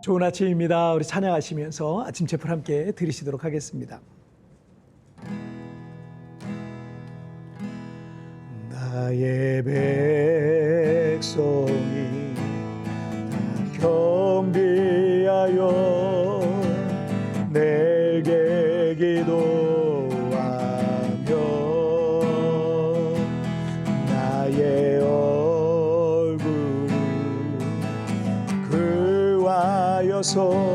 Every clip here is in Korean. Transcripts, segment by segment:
좋은 아침입니다. 우리 찬양하시면서 아침 제풀 함께 들으시도록 하겠습니다. 나의 백성이 다 경비하여 내게 기도하며 나의 얼굴을 그하여서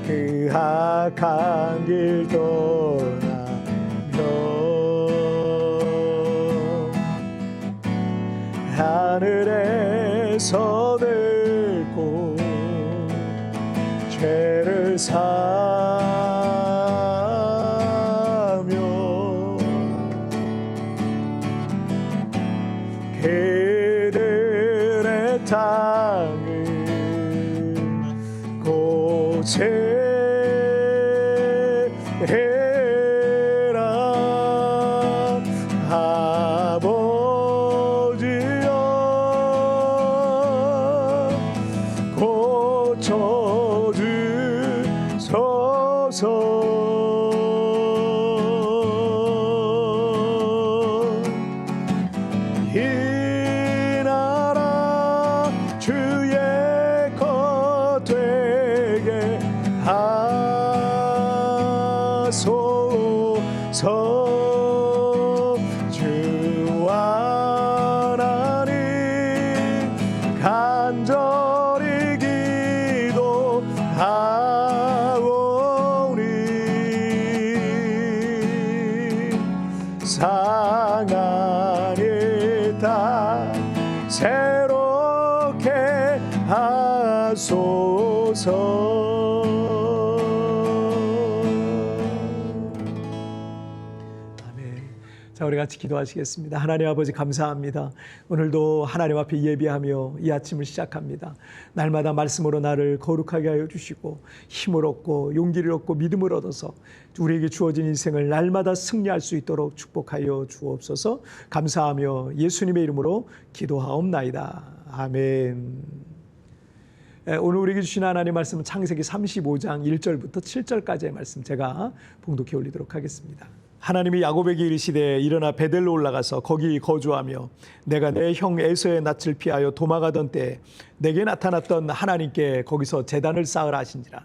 그 악한 길 떠나며 하늘에서 늙고 죄를 사며 그들의 땅을 고세해라 아버지여 고쳐주소서. 이 나라 주의 것 되게 하소서. 주 하나님 간절히 기도하오니 상한 일 다 새롭게 하소서. 자, 우리 같이 기도하시겠습니다. 하나님 아버지 감사합니다. 오늘도 하나님 앞에 예비하며 이 아침을 시작합니다. 날마다 말씀으로 나를 거룩하게 하여 주시고 힘을 얻고 용기를 얻고 믿음을 얻어서 우리에게 주어진 인생을 날마다 승리할 수 있도록 축복하여 주옵소서. 감사하며 예수님의 이름으로 기도하옵나이다. 아멘. 오늘 우리에게 주신 하나님 말씀은 창세기 35장 1절부터 7절까지의 말씀 제가 봉독해 올리도록 하겠습니다. 하나님이 야곱에게 이르시되 일어나 베델로 올라가서 거기 거주하며 내가 내 형 에서의 낯을 피하여 도망하던 때에 내게 나타났던 하나님께 거기서 제단을 쌓으라 하신지라.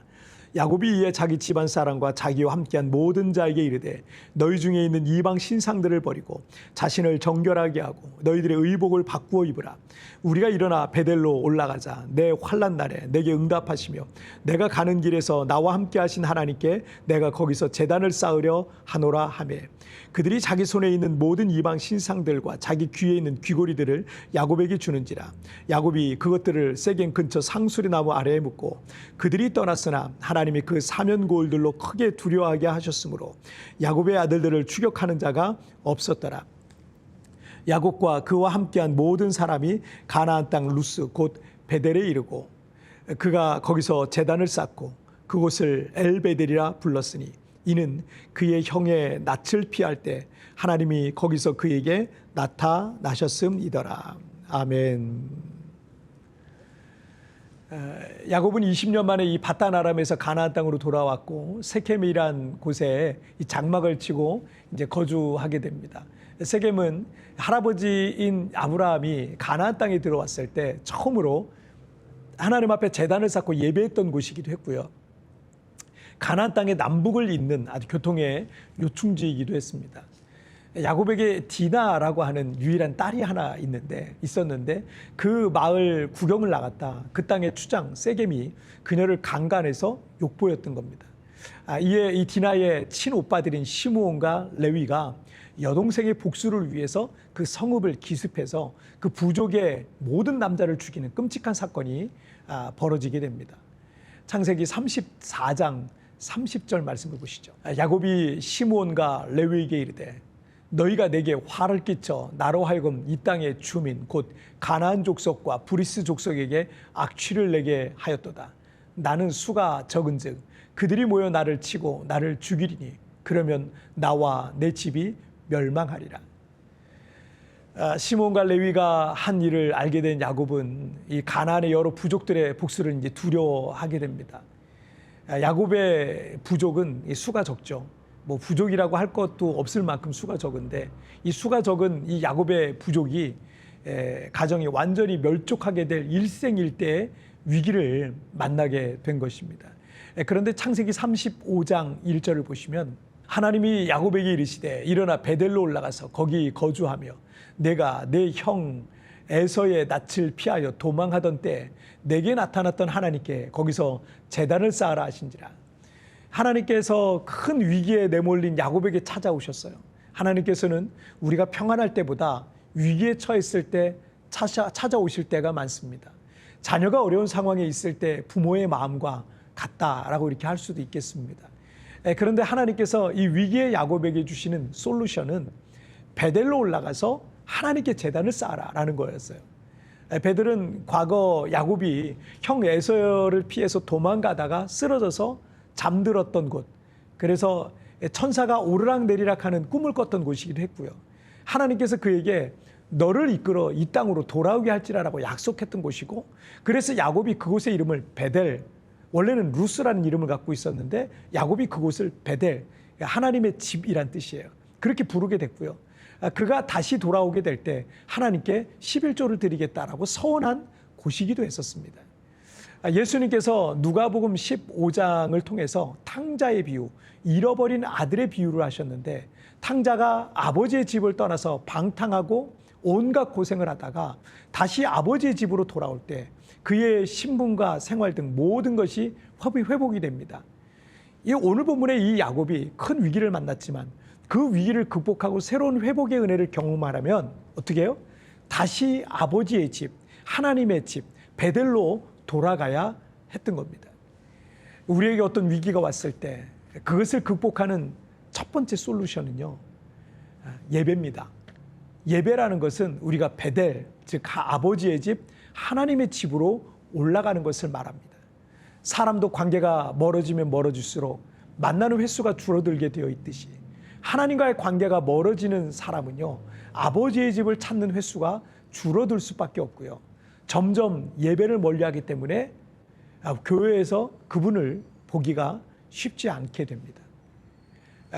야곱이 이에 자기 집안 사람과 자기와 함께한 모든 자에게 이르되 너희 중에 있는 이방 신상들을 버리고 자신을 정결하게 하고 너희들의 의복을 바꾸어 입으라. 우리가 일어나 베델로 올라가자. 내 환난 날에 내게 응답하시며 내가 가는 길에서 나와 함께 하신 하나님께 내가 거기서 제단을 쌓으려 하노라 하매 그들이 자기 손에 있는 모든 이방 신상들과 자기 귀에 있는 귀고리들을 야곱에게 주는지라. 야곱이 그것들을 세겜 근처 상수리 나무 아래에 묻고 그들이 떠났으나 하나님이 그 사면 고울들로 크게 두려워하게 하셨으므로 야곱의 아들들을 추격하는 자가 없었더라. 야곱과 그와 함께한 모든 사람이 가나안 땅 루스 곧 베델에 이르고 그가 거기서 제단을 쌓고 그곳을 엘베델이라 불렀으니 이는 그의 형의 낯을 피할 때 하나님이 거기서 그에게 나타나셨음이더라. 아멘. 야곱은 20년 만에 이 바단 아람에서 가나안 땅으로 돌아왔고 세겜이란 곳에 이 장막을 치고 이제 거주하게 됩니다. 세겜은 할아버지인 아브라함이 가나안 땅에 들어왔을 때 처음으로 하나님 앞에 제단을 쌓고 예배했던 곳이기도 했고요. 가나안 땅의 남북을 잇는 아주 교통의 요충지이기도 했습니다. 야곱에게 디나라고 하는 유일한 딸이 하나 있었는데 그 마을 구경을 나갔다 그 땅의 추장 세겜이 그녀를 강간해서 욕보였던 겁니다. 이에 이 디나의 친오빠들인 시므온과 레위가 여동생의 복수를 위해서 그 성읍을 기습해서 그 부족의 모든 남자를 죽이는 끔찍한 사건이 벌어지게 됩니다. 창세기 34장 30절 말씀을 보시죠. 야곱이 시므온과 레위에게 이르되 너희가 내게 화를 끼쳐 나로 하여금 이 땅의 주민 곧 가나안 족속과 브리스 족속에게 악취를 내게 하였도다. 나는 수가 적은즉 그들이 모여 나를 치고 나를 죽이리니 그러면 나와 내 집이 멸망하리라. 시몬과 레위가 한 일을 알게 된 야곱은 이 가나안의 여러 부족들의 복수를 이제 두려워하게 됩니다. 야곱의 부족은 수가 적죠. 뭐 부족이라고 할 것도 없을 만큼 수가 적은데 이 수가 적은 이 야곱의 부족이 가정이 완전히 멸족하게 될 일생일대의 위기를 만나게 된 것입니다. 그런데 창세기 35장 1절을 보시면 하나님이 야곱에게 이르시되 일어나 베델로 올라가서 거기 거주하며 내가 내 형 에서의 낯을 피하여 도망하던 때 내게 나타났던 하나님께 거기서 제단을 쌓아라 하신지라. 하나님께서 큰 위기에 내몰린 야곱에게 찾아오셨어요. 하나님께서는 우리가 평안할 때보다 위기에 처했을 때 찾아오실 때가 많습니다. 자녀가 어려운 상황에 있을 때 부모의 마음과 같다라고 이렇게 할 수도 있겠습니다. 그런데 하나님께서 이 위기의 야곱에게 주시는 솔루션은 베델로 올라가서 하나님께 제단을 쌓아라라는 거였어요. 베델은 과거 야곱이 형 에서를 피해서 도망가다가 쓰러져서 잠들었던 곳, 그래서 천사가 오르락내리락 하는 꿈을 꿨던 곳이기도 했고요. 하나님께서 그에게 너를 이끌어 이 땅으로 돌아오게 할지라라고 약속했던 곳이고, 그래서 야곱이 그곳의 이름을 베델, 원래는 루스라는 이름을 갖고 있었는데 야곱이 그곳을 베델, 하나님의 집이란 뜻이에요. 그렇게 부르게 됐고요. 그가 다시 돌아오게 될 때 하나님께 11조를 드리겠다라고 서원한 곳이기도 했었습니다. 예수님께서 누가복음 15장을 통해서 탕자의 비유, 잃어버린 아들의 비유를 하셨는데, 탕자가 아버지의 집을 떠나서 방탕하고 온갖 고생을 하다가 다시 아버지의 집으로 돌아올 때 그의 신분과 생활 등 모든 것이 회복이 됩니다. 오늘 본문의 이 야곱이 큰 위기를 만났지만 그 위기를 극복하고 새로운 회복의 은혜를 경험하려면 어떻게 해요? 다시 아버지의 집, 하나님의 집, 베델로 돌아가야 했던 겁니다. 우리에게 어떤 위기가 왔을 때 그것을 극복하는 첫 번째 솔루션은요, 예배입니다. 예배라는 것은 우리가 베델, 즉 아버지의 집, 하나님의 집으로 올라가는 것을 말합니다. 사람도 관계가 멀어지면 멀어질수록 만나는 횟수가 줄어들게 되어 있듯이 하나님과의 관계가 멀어지는 사람은요, 아버지의 집을 찾는 횟수가 줄어들 수밖에 없고요. 점점 예배를 멀리하기 때문에 교회에서 그분을 보기가 쉽지 않게 됩니다.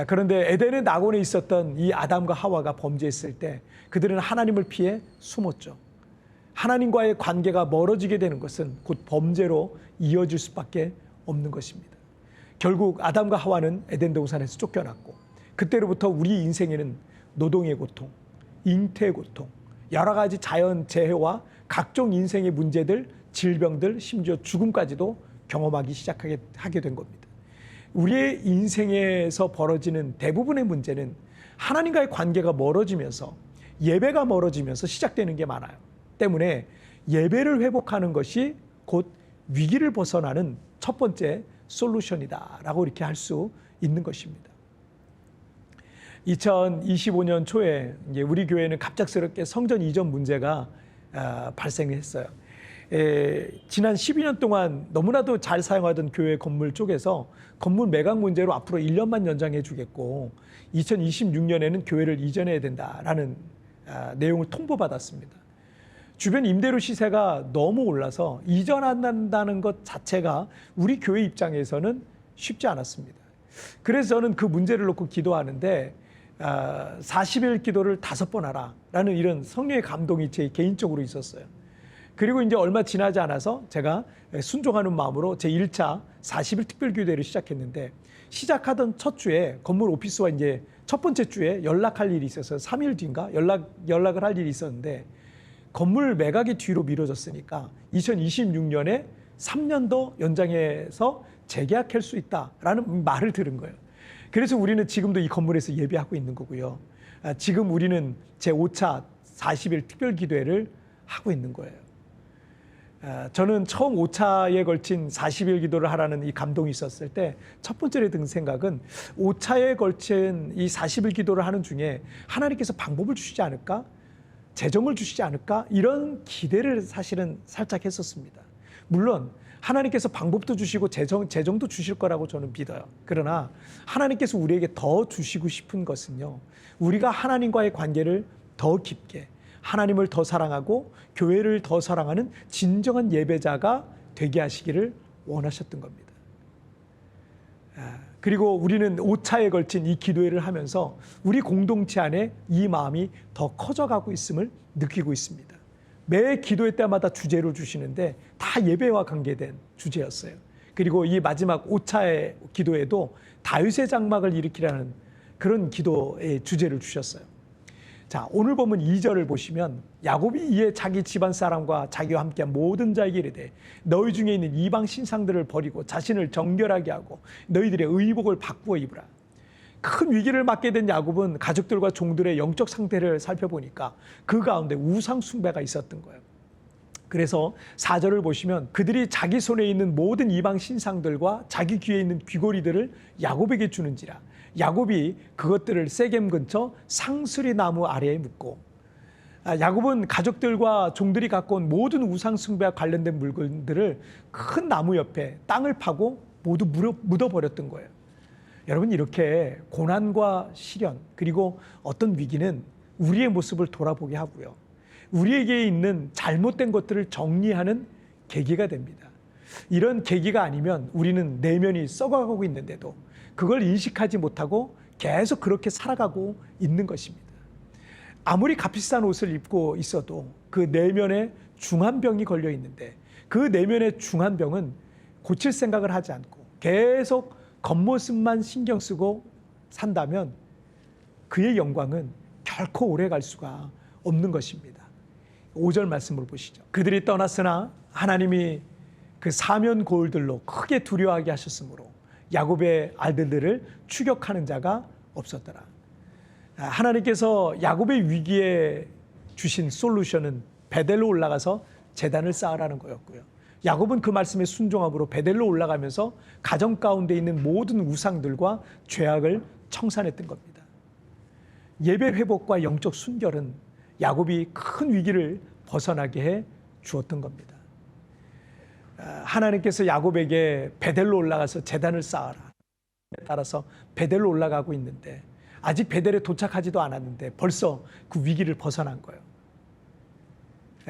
그런데 에덴의 낙원에 있었던 이 아담과 하와가 범죄했을 때 그들은 하나님을 피해 숨었죠. 하나님과의 관계가 멀어지게 되는 것은 곧 범죄로 이어질 수밖에 없는 것입니다. 결국 아담과 하와는 에덴 동산에서 쫓겨났고, 그때로부터 우리 인생에는 노동의 고통, 잉태의 고통, 여러 가지 자연 재해와 각종 인생의 문제들, 질병들, 심지어 죽음까지도 경험하기 시작하게 된 겁니다. 우리의 인생에서 벌어지는 대부분의 문제는 하나님과의 관계가 멀어지면서, 예배가 멀어지면서 시작되는 게 많아요. 때문에 예배를 회복하는 것이 곧 위기를 벗어나는 첫 번째 솔루션이다라고 이렇게 할 수 있는 것입니다. 2025년 초에 이제 우리 교회는 갑작스럽게 성전 이전 문제가 발생했어요. 지난 12년 동안 너무나도 잘 사용하던 교회 건물 쪽에서 건물 매각 문제로 앞으로 1년만 연장해 주겠고 2026년에는 교회를 이전해야 된다라는 내용을 통보받았습니다. 주변 임대료 시세가 너무 올라서 이전한다는 것 자체가 우리 교회 입장에서는 쉽지 않았습니다. 그래서 저는 그 문제를 놓고 기도하는데 40일 기도를 5번 하라 라는 이런 성령의 감동이 제 개인적으로 있었어요. 그리고 이제 얼마 지나지 않아서 제가 순종하는 마음으로 제 1차 40일 특별기도회를 시작했는데, 시작하던 첫 주에 건물 오피스와 이제 첫 번째 주에 연락할 일이 있어서 3일 뒤인가 연락을 할 일이 있었는데, 건물 매각이 뒤로 미뤄졌으니까 2026년에 3년 더 연장해서 재계약할 수 있다라는 말을 들은 거예요. 그래서 우리는 지금도 이 건물에서 예배하고 있는 거고요. 지금 우리는 제 5차 40일 특별기도회를 하고 있는 거예요. 저는 처음 5차에 걸친 40일 기도를 하라는 이 감동이 있었을 때 첫 번째로 든 생각은 5차에 걸친 이 40일 기도를 하는 중에 하나님께서 방법을 주시지 않을까? 재정을 주시지 않을까? 이런 기대를 사실은 살짝 했었습니다. 물론 하나님께서 방법도 주시고 재정도 주실 거라고 저는 믿어요. 그러나 하나님께서 우리에게 더 주시고 싶은 것은요, 우리가 하나님과의 관계를 더 깊게, 하나님을 더 사랑하고 교회를 더 사랑하는 진정한 예배자가 되게 하시기를 원하셨던 겁니다. 그리고 우리는 5차에 걸친 이 기도회를 하면서 우리 공동체 안에 이 마음이 더 커져가고 있음을 느끼고 있습니다. 매 기도회 때마다 주제로 주시는데 다 예배와 관계된 주제였어요. 그리고 이 마지막 5차의 기도에도 다윗의 장막을 일으키라는 그런 기도의 주제를 주셨어요. 자, 오늘 보면 2절을 보시면 야곱이 이에 자기 집안 사람과 자기와 함께한 모든 자에게 이르되 너희 중에 있는 이방 신상들을 버리고 자신을 정결하게 하고 너희들의 의복을 바꾸어 입으라. 큰 위기를 맞게 된 야곱은 가족들과 종들의 영적 상태를 살펴보니까 그 가운데 우상 숭배가 있었던 거예요. 그래서 4절을 보시면 그들이 자기 손에 있는 모든 이방 신상들과 자기 귀에 있는 귀고리들을 야곱에게 주는지라. 야곱이 그것들을 세겜 근처 상수리 나무 아래에 묻고, 야곱은 가족들과 종들이 갖고 온 모든 우상 숭배와 관련된 물건들을 큰 나무 옆에 땅을 파고 모두 묻어버렸던 거예요. 여러분, 이렇게 고난과 시련 그리고 어떤 위기는 우리의 모습을 돌아보게 하고요, 우리에게 있는 잘못된 것들을 정리하는 계기가 됩니다. 이런 계기가 아니면 우리는 내면이 썩어가고 있는데도 그걸 인식하지 못하고 계속 그렇게 살아가고 있는 것입니다. 아무리 값비싼 옷을 입고 있어도 그 내면에 중한 병이 걸려 있는데 그 내면의 중한 병은 고칠 생각을 하지 않고 계속 겉모습만 신경 쓰고 산다면 그의 영광은 결코 오래 갈 수가 없는 것입니다. 5절 말씀을 보시죠. 그들이 떠났으나 하나님이 그 사면 고울들로 크게 두려워하게 하셨으므로 야곱의 아들들을 추격하는 자가 없었더라. 하나님께서 야곱의 위기에 주신 솔루션은 베델로 올라가서 제단을 쌓으라는 거였고요. 야곱은 그 말씀에 순종함으로 베델로 올라가면서 가정 가운데 있는 모든 우상들과 죄악을 청산했던 겁니다. 예배 회복과 영적 순결은 야곱이 큰 위기를 벗어나게 해 주었던 겁니다. 하나님께서 야곱에게 베델로 올라가서 제단을 쌓아라. 따라서 베델로 올라가고 있는데 아직 베델에 도착하지도 않았는데 벌써 그 위기를 벗어난 거예요.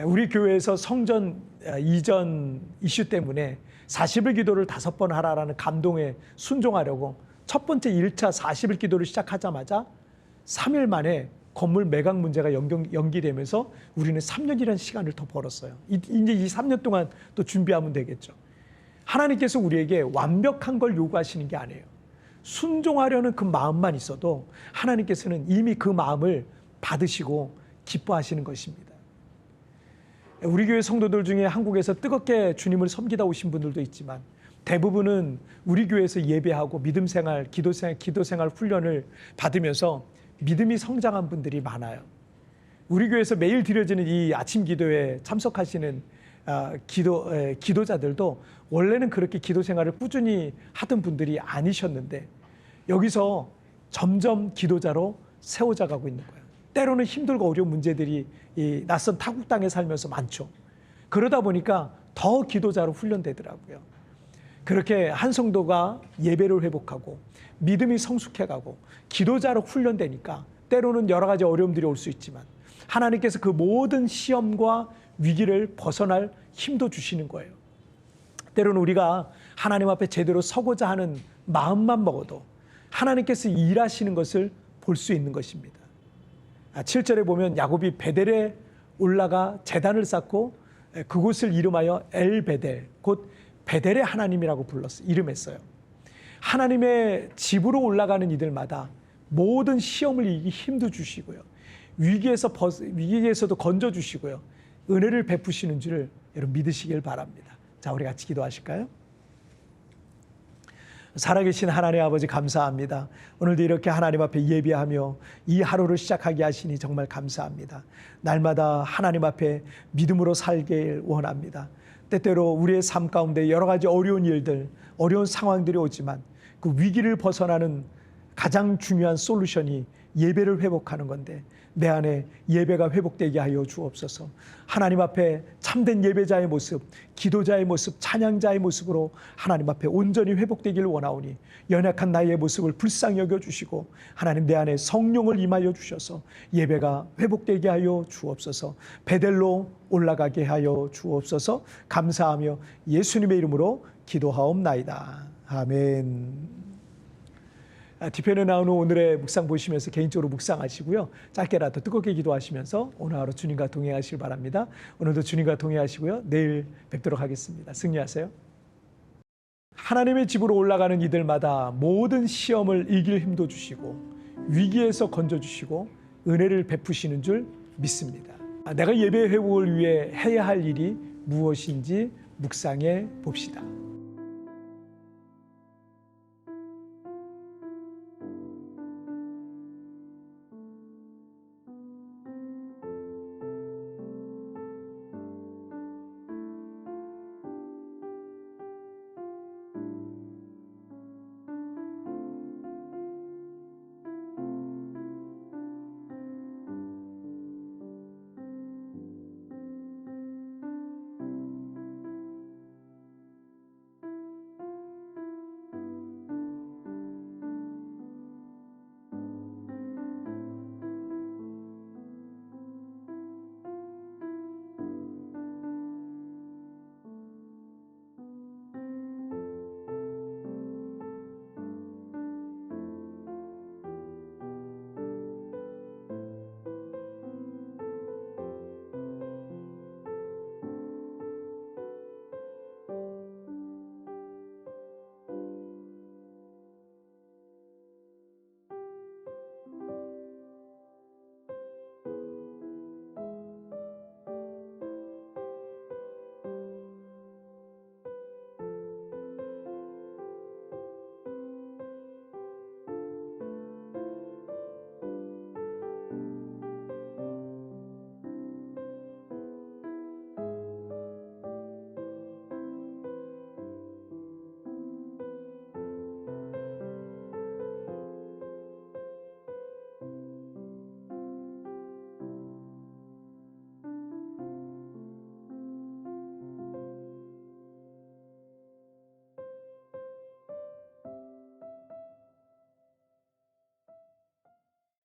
우리 교회에서 성전 이전 이슈 때문에 40일 기도를 5번 하라라는 감동에 순종하려고 첫 번째 1차 40일 기도를 시작하자마자 3일 만에 건물 매각 문제가 연기되면서 우리는 3년이라는 시간을 더 벌었어요. 이제 이 3년 동안 또 준비하면 되겠죠. 하나님께서 우리에게 완벽한 걸 요구하시는 게 아니에요. 순종하려는 그 마음만 있어도 하나님께서는 이미 그 마음을 받으시고 기뻐하시는 것입니다. 우리 교회 성도들 중에 한국에서 뜨겁게 주님을 섬기다 오신 분들도 있지만 대부분은 우리 교회에서 예배하고 믿음 생활, 기도 생활 훈련을 받으면서 믿음이 성장한 분들이 많아요. 우리 교회에서 매일 드려지는 이 아침 기도에 참석하시는 기도자들도 원래는 그렇게 기도 생활을 꾸준히 하던 분들이 아니셨는데 여기서 점점 기도자로 세워져 가고 있는 거예요. 때로는 힘들고 어려운 문제들이 이 낯선 타국 땅에 살면서 많죠. 그러다 보니까 더 기도자로 훈련되더라고요. 그렇게 한 성도가 예배를 회복하고 믿음이 성숙해가고 기도자로 훈련되니까 때로는 여러 가지 어려움들이 올 수 있지만 하나님께서 그 모든 시험과 위기를 벗어날 힘도 주시는 거예요. 때로는 우리가 하나님 앞에 제대로 서고자 하는 마음만 먹어도 하나님께서 일하시는 것을 볼 수 있는 것입니다. 7절에 보면 야곱이 베델에 올라가 제단을 쌓고 그곳을 이름하여 엘베델, 곧 베델의 하나님이라고 이름했어요. 하나님의 집으로 올라가는 이들마다 모든 시험을 이기기 힘도 주시고요. 위기에서도 건져주시고요. 은혜를 베푸시는 줄을 여러분 믿으시길 바랍니다. 자, 우리 같이 기도하실까요? 살아계신 하나님 아버지 감사합니다. 오늘도 이렇게 하나님 앞에 예배하며 이 하루를 시작하게 하시니 정말 감사합니다. 날마다 하나님 앞에 믿음으로 살길 원합니다. 때때로 우리의 삶 가운데 여러 가지 어려운 일들, 어려운 상황들이 오지만 그 위기를 벗어나는 가장 중요한 솔루션이 예배를 회복하는 건데 내 안에 예배가 회복되게 하여 주옵소서. 하나님 앞에 참된 예배자의 모습, 기도자의 모습, 찬양자의 모습으로 하나님 앞에 온전히 회복되기를 원하오니 연약한 나의 모습을 불쌍히 여겨주시고 하나님 내 안에 성령을 임하여 주셔서 예배가 회복되게 하여 주옵소서. 베델로 올라가게 하여 주옵소서. 감사하며 예수님의 이름으로 기도하옵나이다. 아멘. 뒤편에 나오는 오늘의 묵상 보시면서 개인적으로 묵상하시고요. 짧게라도 뜨겁게 기도하시면서 오늘 하루 주님과 동행하시길 바랍니다. 오늘도 주님과 동행하시고요. 내일 뵙도록 하겠습니다. 승리하세요. 하나님의 집으로 올라가는 이들마다 모든 시험을 이길 힘도 주시고 위기에서 건져주시고 은혜를 베푸시는 줄 믿습니다. 내가 예배 회복을 위해 해야 할 일이 무엇인지 묵상해 봅시다.